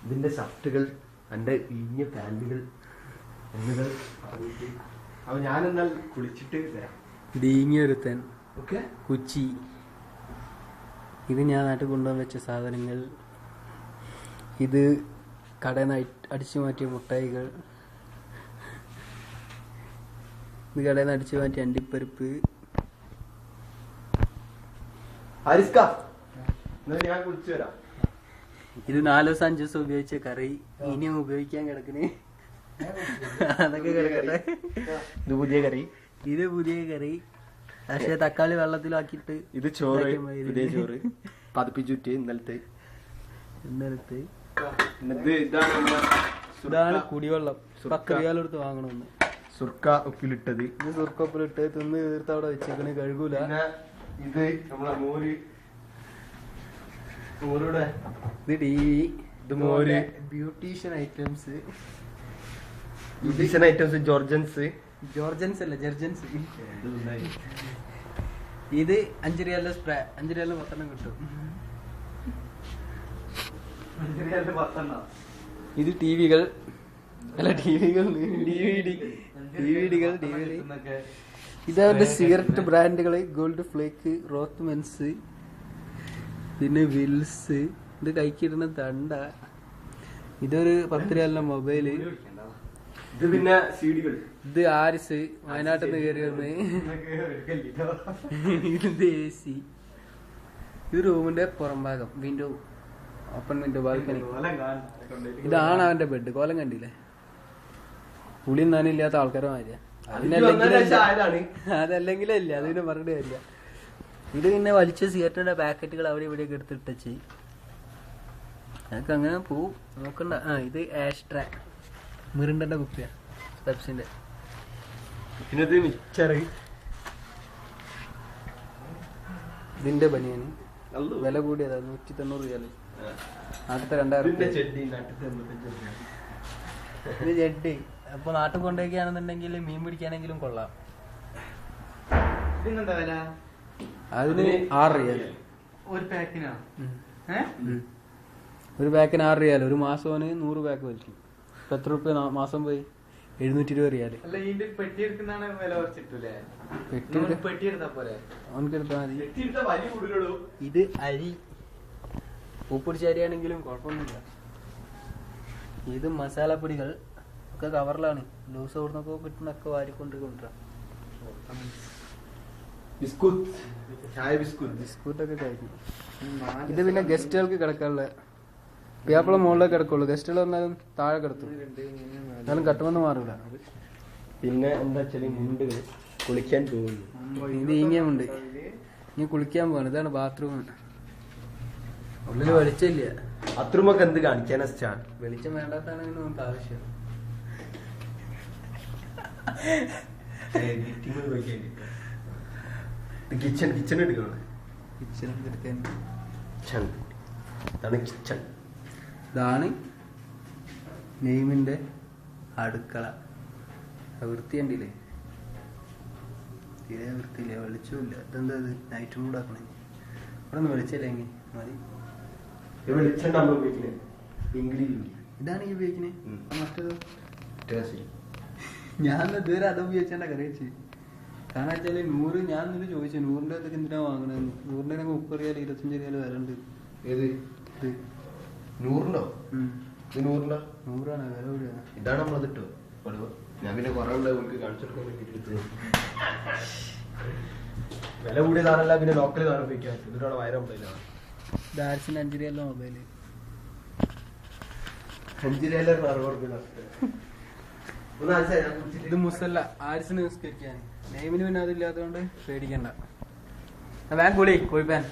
ഇതിന്റെ ഷർട്ടുകൾ, എന്റെ ഇഞ്ഞ പാൻറ്റുകൾ എന്നിവ അപ്പൊ ഞാനെന്നാൽ കുളിച്ചിട്ട് തരാം. ഡീങ്ങിയൊരുത്തൻ ഓക്കെ. കുച്ചി. ഇത് ഞാൻ നാട്ടിൽ കൊണ്ടുവന്ന് വെച്ച സാധനങ്ങൾ. ഇത് കടയിൽ നിന്ന് അടിച്ചു മാറ്റിയ മുട്ടായികൾ. ഇത് കടയിൽ നിന്ന് അടിച്ചു മാറ്റിയ അണ്ടിപ്പരിപ്പ്. ഞാൻ കുളിച്ചു വരാം. ഇത് 4 ദിവസം 5 ദിവസം ഉപയോഗിച്ച കറി ഇനിയും ഉപയോഗിക്കാൻ കിടക്കണേ. അതൊക്കെ കിടക്കട്ടെ. ഇത് പുതിയ കറി. ഇത് പുതിയ കറി. പക്ഷെ തക്കാളി വെള്ളത്തിലാക്കിയിട്ട് ഇത് ചോറ്. ഇതേ ചോറ് പതിപ്പിച്ചുറ്റി ഇന്നലത്തെ. ഇതാണ് കുടിവെള്ളം. 10 റിയാലെടുത്ത് വാങ്ങണമെന്ന്. സുർക്ക ഉപ്പിലിട്ടത്. ഇത് സുർക്ക ഉപ്പിലിട്ട് തിന്ന് തീർത്ത് അവിടെ വെച്ചേക്കണ്. കഴുകൂല. ഇത് നമ്മളെ മോര്. മോരുടെ ഇത് ടിവി. ഇത് മോര്. Beautician items. Beautician items. ജോർജൻസ് അല്ല, ജർജൻസ്. ഇത് 5 റിയാലിന്റെ സ്പ്രേ. 5 റിയാലിന് 10 കിട്ടും. ഇത് ടിവികൾ. അല്ല, ടിവികൾ ഡിവിഡികൾ. ഇതവരുടെ സിഗരറ്റ് ബ്രാൻഡുകള്. ഗോൾഡ് ഫ്ലേക്ക്, റോത്ത് മെൻസ്, പിന്നെ വിൽസ്. ഇത് കൈക്കിടുന്ന തണ്ട. ഇതൊരു 10 റിയാലിന്റെ മൊബൈല്. ഇത് പിന്നെ സീഡികൾ. ഇത് ആരിസ് വയനാട്ടിൽ നിന്ന് കയറി വന്ന്. ഇത് AC. ഇത് റൂമിന്റെ പുറം ഭാഗം. Window, open window, balcony. ഇതാണ് അവന്റെ ബെഡ്. കോലം കണ്ടില്ലേ? പുളി നാനില്ലാത്ത ആൾക്കാരെ മാതിരിയാ. അതല്ലെങ്കിലേ ഇല്ല. അതിനെ പറഞ്ഞിട്ട് കാര്യമില്ല. ഇത് പിന്നെ വലിച്ച സിഗരറ്റിന്റെ പാക്കറ്റുകൾ അവിടെ ഇവിടെയൊക്കെ എടുത്തിട്ടച്ച് അതൊക്കെ അങ്ങനെ പോവും. നോക്കണ്ട. ഇത് ആഷ്ട്ര മിറിണ്ടന്റെ കുപ്പിയാ, പെപ്സിന്റെ. ഇതിന്റെ ബനിയന് വില കൂടിയതാ. 190 റിയാല്. നാട്ടിലത്തെ 2000. ഇത് ജെഡ്. അപ്പൊ നാട്ടിൽ കൊണ്ടുപോയിക്കുകയാണെന്നുണ്ടെങ്കിൽ മീൻ പിടിക്കാനെങ്കിലും കൊള്ളാം. അതിന് 6 റിയാൽ ഒരു പാക്കിനാ. ഒരു പാക്കിന് 6 റിയാൽ. ഒരു മാസം 100 പാക്ക് വലിക്കും. ഇപ്പൊ എത്ര റുപ്യ മാസം പോയി? 720 റിയാല്. പെട്ടി എടുക്കുന്നതാണ് വില കുറച്ചിട്ടില്ലേ? പെട്ടി എടുത്താ പോലെ അവനക്കെടുത്താ മതി. ഇത് അരി. ഉപ്പിടിച്ച അരിയാണെങ്കിലും കുഴപ്പമൊന്നുമില്ല. ഇത് മസാലപ്പൊടികൾ ഒക്കെ കവറിലാണ്. ലൂസ് ഓടുന്നൊക്കെ കിട്ടുന്നൊക്കെ വാരിക്കൊണ്ട് കൊണ്ടുവരാം. ബിസ്കൂട്ടൊക്കെ കഴിക്കും. ഇത് പിന്നെ ഗസ്റ്റുകൾക്ക് കിടക്കാനുള്ള. പിയാപ്പിള മുകളിലേക്ക് കിടക്കുള്ളൂ. ഗസ്റ്റുകൾ വന്നാലും താഴെ കിടത്തും. എന്നാലും കട്ടുമെന്ന് മാറില്ല. പിന്നെ എന്താ വെച്ചാല് മുണ്ടുകൾ കുളിക്കാൻ പോകുന്നു. ഇത് ഈങ്ങിയുണ്ട്. ഇനി കുളിക്കാൻ പോവാണ്. ഇതാണ് ബാത്റൂം. ഉള്ളില് വെളിച്ചമില്ല. ബാത്റൂമൊക്കെ എന്ത് കാണിക്കാനാ സ്റ്റാർ? വെളിച്ചം വേണ്ടാത്താണെങ്കിലും നമുക്ക് ആവശ്യം. കിച്ചൺ എടുക്കണം. കിച്ചൺ എടുക്കാൻ. കിച്ചൺ. ഇതാണ് നെയ്മിന്റെ അടുക്കള. വൃത്തി കണ്ടില്ലേ? തീരെ വൃത്തിയില്ല. വെളിച്ചമില്ല. ഇതെന്താ നൈറ്റ് മൂഡ് ആക്കണേ? ഇവിടെ ഒന്ന് വെളിച്ചല്ലെങ്കിൽ മതി. ഇതാണ് ഈ ഉപയോഗിക്കണേ. മറ്റേതോ ഞാൻ ഇതുവരെ അത് ഉപയോഗിച്ചാൽ കറിയിച്ച്. കാരണം വെച്ചാല് 100 ഞാൻ ഇന്നലെ ചോദിച്ചു 100ന്റെ അതൊക്കെ എന്തിനാ വാങ്ങണെന്ന്. 100ന്റെ 30 റിയാൽ 25 റിയാൽ വരണ്ട്. ഏത് ഇത് 100ണ്ടോ? ഇത് 100ണ്ടോ? 100ആണ് വില കൂടിയാണ്. ഇതാണ് നമ്മളത് ഇട്ടോ. ഞാൻ പിന്നെ കുറെ കാണിച്ചെടുക്കാൻ വേണ്ടിട്ട് വില കൂടിയ സാധനമല്ല. പിന്നെ ലോക്കൽ സാധനം ഉപയോഗിക്കാൻ. ഇതിനാണ് വയറ് മൊബൈലാണ്. ദാരിസിന്റെ 5 റിയാലിന്റെ മൊബൈല്. 5 റിയാൽ 60 രൂപ. ഇത് മുസല്ല. ആരിസിന് നിസ്കരിക്കാൻ. നെയ്മിന് പിന്നെ അതില്ലാത്തതുകൊണ്ട് പേടിക്കണ്ട. ബാങ്ക് കൂടി കോഴിപ്പാൻ.